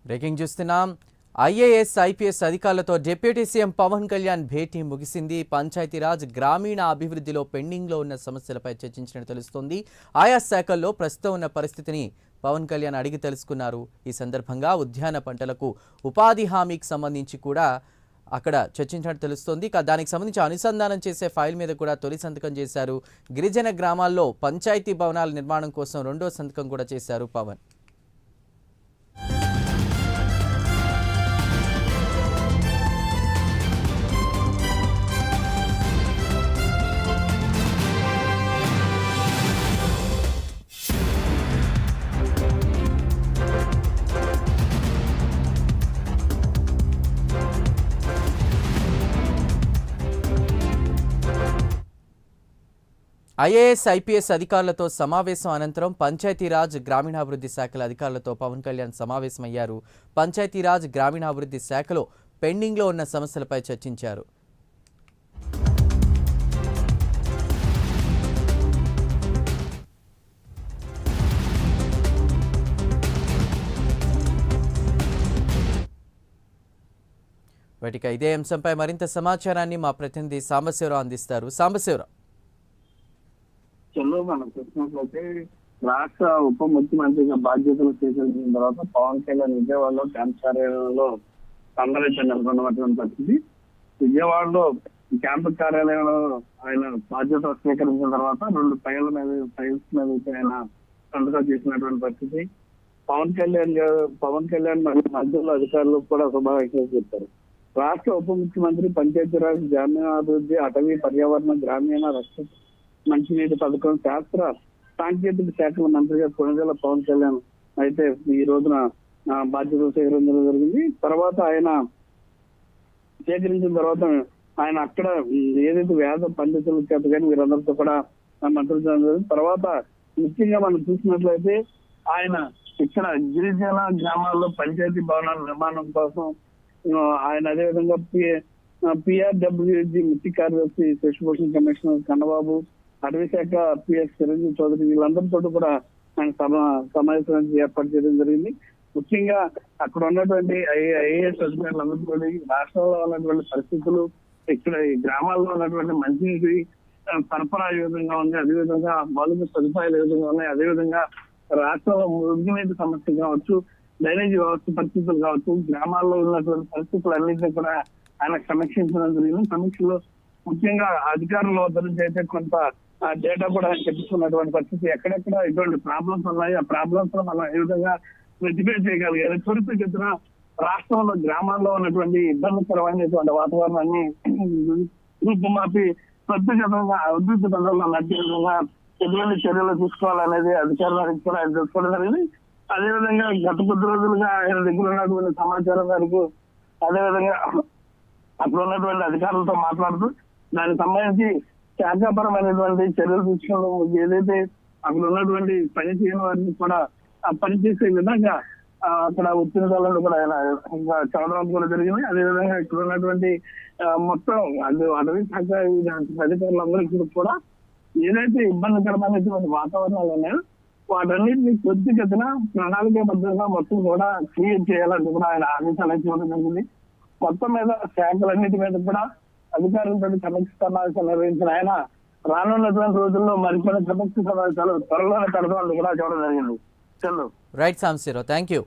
Breaking చూస్తున్నాం. IAS IPS అధికారులతో deputy CM Pawan Kalyan భేటీ ముగిసింది. పంచాయతీరాజ్ గ్రామీణ అభివృద్ధిలో పెండింగ్లో ఉన్న సమస్యలపై చర్చించినట్టు తెలుస్తోంది. ఆయా శాఖల్లో ప్రస్తుతం ఉన్న పరిస్థితిని పవన్ కళ్యాణ్ అడిగి తెలుసుకున్నారు. ఈ సందర్భంగా ఉద్యాన పంటలకు ఉపాధి హామీకి సంబంధించి కూడా అక్కడ చర్చించినట్టు తెలుస్తోంది. దానికి సంబంధించి అనుసంధానం చేసే ఫైల్ మీద కూడా తొలి సంతకం చేశారు. గిరిజన గ్రామాల్లో పంచాయతీ భవనాల నిర్మాణం కోసం రెండో సంతకం కూడా చేశారు పవన్. ఐఏఎస్ ఐపీఎస్ అధికారులతో సమావేశం అనంతరం పంచాయతీరాజ్ గ్రామీణాభివృద్ధి శాఖల అధికారులతో పవన్ కళ్యాణ్ సమావేశమయ్యారు. పంచాయతీరాజ్ గ్రామీణాభివృద్ధి శాఖలో పెండింగ్లో ఉన్న సమస్యలపై చర్చించారు. వాటికి ఇదే అంశంపై మరింత సమాచారాన్ని మా ప్రతినిధి సాంబశివరావు అందిస్తారు. సాంబశివరావు, మనం చూసినట్లయితే రాష్ట్ర ఉప ముఖ్యమంత్రిగా బాధ్యతలు స్వీకరించిన తర్వాత పవన్ కళ్యాణ్ విజయవాడలో క్యాంప్ కార్యాలయంలో సందర్శన నెలకొన్నటువంటి పరిస్థితి. విజయవాడలో క్యాంపు కార్యాలయంలో ఆయన బాధ్యతలు స్వీకరించిన తర్వాత 2 ఫైల్స్ మీద ఆయన సంతకం చేసినటువంటి పరిస్థితి. పవన్ కళ్యాణ్ మరియు మధ్యలో అధికారులు కూడా సమావేశం చేశారు. రాష్ట్ర ఉప ముఖ్యమంత్రి పంచాయతీరాజ్ గ్రామీణాభివృద్ధి అటవీ పర్యావరణ గ్రామీణ రక్షణ మంచినీటి పథకం శాస్త్ర సాంకేతిక శాఖల మంత్రిగా కొణిదెల పవన్ కళ్యాణ్ అయితే ఈ రోజున బాధ్యతలు స్వీకరించడం జరిగింది. తర్వాత ఆయన స్వీకరించిన తర్వాత ఆయన అక్కడ ఏదైతే వేద పండితుల చేత కానీ వీరందరితో కూడా మంత్రించడం జరిగింది. తర్వాత ముఖ్యంగా మనం చూసినట్లయితే ఆయన ఇక్కడ గిరిజన గ్రామాల్లో పంచాయతీ భవనాల నిర్మాణం కోసం ఆయన అదేవిధంగా పిఆర్డబ్ల్యూజీ ముఖ్య కార్యదర్శి శశిభూషణ్ కమిషనర్ కన్నబాబు, అటవీ శాఖ పిఎస్ చిరంజీవి చౌదరి వీళ్ళందరితో కూడా ఆయన సమావేశం ఏర్పాటు చేయడం జరిగింది. ముఖ్యంగా అక్కడ ఉన్నటువంటి ఐఏఎస్ అధికారులందరూ కూడా రాష్ట్రంలో ఉన్నటువంటి పరిస్థితులు, ఇక్కడ ఈ గ్రామాల్లో ఉన్నటువంటి మంచినీటి సరఫరా ఏ విధంగా ఉంది, అదేవిధంగా మౌలిక సదుపాయాలు ఏ విధంగా ఉన్నాయి, అదేవిధంగా రాష్ట్రంలో మురుగునీటి సమస్య కావచ్చు, డ్రైనేజీ వ్యవస్థ పరిస్థితులు కావచ్చు, గ్రామాల్లో ఉన్నటువంటి పరిస్థితులు అన్నింటినీ కూడా ఆయన సమీక్షించడం జరిగింది. సమీక్షలో ముఖ్యంగా అధికారుల వద్ద నుంచి అయితే కొంత డేటా కూడా తెప్పిస్తున్నటువంటి పరిస్థితి. ఎక్కడెక్కడ ఇటువంటి ప్రాబ్లమ్స్ ఉన్నాయి, ఆ ప్రాబ్లమ్స్ లో మనం ఏ విధంగా రెక్టిఫై చేయగలిగారు, త్వరితగతిన రాష్ట్రంలో గ్రామాల్లో ఉన్నటువంటి ఇబ్బందికరమైనటువంటి వాతావరణాన్ని రూపుమాపి త్వరితగతంగా అభివృద్ధి పనుల్లో నడిచే విధంగా ఎటువంటి చర్యలు తీసుకోవాలనేది అధికారులకు కూడా ఆయన తెలుసుకోవడం జరిగింది. అదేవిధంగా గత కొద్ది రోజులుగా ఆయన దగ్గర ఉన్నటువంటి సమాచారం మేరకు అదేవిధంగా అక్కడ ఉన్నటువంటి అధికారులతో మాట్లాడుతూ దానికి సంబంధించి శాఖాపరమైనటువంటి చర్యలు తీసుకోవడం, ఏదైతే అక్కడ ఉన్నటువంటి పని చేయని వారిని కూడా పనిచేసే విధంగా అక్కడ ఉత్తీర్ణాలను కూడా ఆయన చదవడం కూడా జరిగింది. అదేవిధంగా ఇక్కడ ఉన్నటువంటి మొత్తం అటవీ శాఖ అధికారులందరికీ కూడా ఏదైతే ఇబ్బందికరమైనటువంటి వాతావరణాలు ఉన్నాయో వాటన్నిటిని కొద్దిగతిన ప్రణాళికాబద్ధంగా మొత్తం కూడా క్రియేట్ చేయాలని కూడా ఆయన ఆదేశాలు ఇవ్వడం జరిగింది. మొత్తం మీద శాఖలన్నిటి మీద కూడా అధికారులతో సమీక్ష సమావేశాలు నిర్వహించిన ఆయన రానున్నటువంటి రోజుల్లో మరికొన్ని సమీక్ష సమావేశాలు త్వరలోనే పెడతామని కూడా చెప్పడం జరిగింది. Right Sambasivarao, thank you.